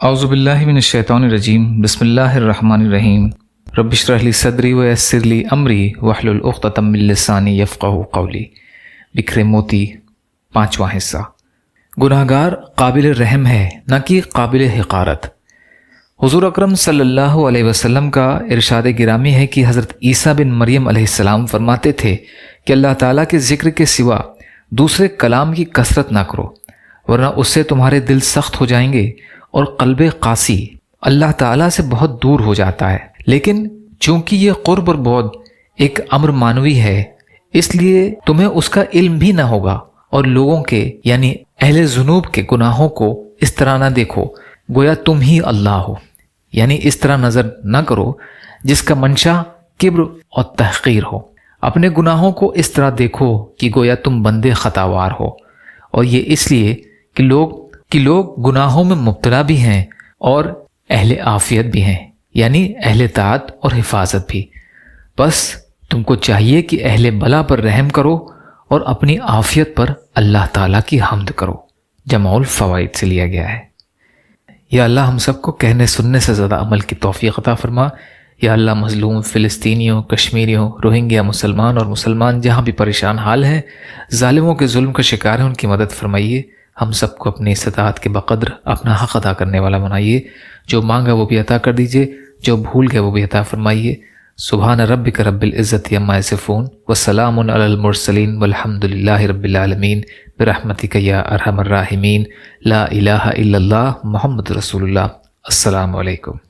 اعوذ باللہ من الشیطان الرجیم بسم اللہ الرحمن الرحیم رب اشرح لی صدری ویسر لی امری واحلل عقدۃ من لسانی یفقہوا قولی۔ بکھرے موتی، 5واں حصہ۔ گناہگار قابل رحم ہے نہ کہ قابل حقارت۔ حضور اکرم صلی اللہ علیہ وسلم کا ارشاد گرامی ہے کہ حضرت عیسیٰ بن مریم علیہ السلام فرماتے تھے کہ اللہ تعالیٰ کے ذکر کے سوا دوسرے کلام کی کثرت نہ کرو، ورنہ اس سے تمہارے دل سخت ہو جائیں گے اور قلب قاسی اللہ تعالیٰ سے بہت دور ہو جاتا ہے۔ لیکن چونکہ یہ قرب اور بعد ایک امر معنوی ہے، اس لیے تمہیں اس کا علم بھی نہ ہوگا، اور لوگوں کے یعنی اہل ذنوب کے گناہوں کو اس طرح نہ دیکھو گویا تم ہی اللہ ہو، یعنی اس طرح نظر نہ کرو جس کا منشا کبر اور تحقیر ہو۔ اپنے گناہوں کو اس طرح دیکھو کہ گویا تم بندے خطاوار ہو، اور یہ اس لیے کہ لوگ گناہوں میں مبتلا بھی ہیں اور اہل عافیت بھی ہیں، یعنی اہل طاعت اور حفاظت بھی۔ بس تم کو چاہیے کہ اہل بلا پر رحم کرو اور اپنی عافیت پر اللہ تعالیٰ کی حمد کرو۔ جمع الفوائد سے لیا گیا ہے۔ یا اللہ ہم سب کو کہنے سننے سے زیادہ عمل کی توفیق عطا فرما۔ یا اللہ مظلوم فلسطینیوں، کشمیریوں، روہنگیا مسلمان اور مسلمان جہاں بھی پریشان حال ہیں، ظالموں کے ظلم کا شکار ہیں، ان کی مدد فرمائیے۔ ہم سب کو اپنی استطاعت کے بقدر اپنا حق ادا کرنے والا بنائیے۔ جو مانگا وہ بھی عطا کر دیجیے، جو بھول گئے وہ بھی عطا فرمائیے۔ سبحان ربک رب العزت عما یصفون وسلام علی المرسلین والحمد للہ رب العالمین برحمتک یا ارحم الراحمین۔ لا الہ الا اللہ محمد رسول اللہ۔ السلام علیکم۔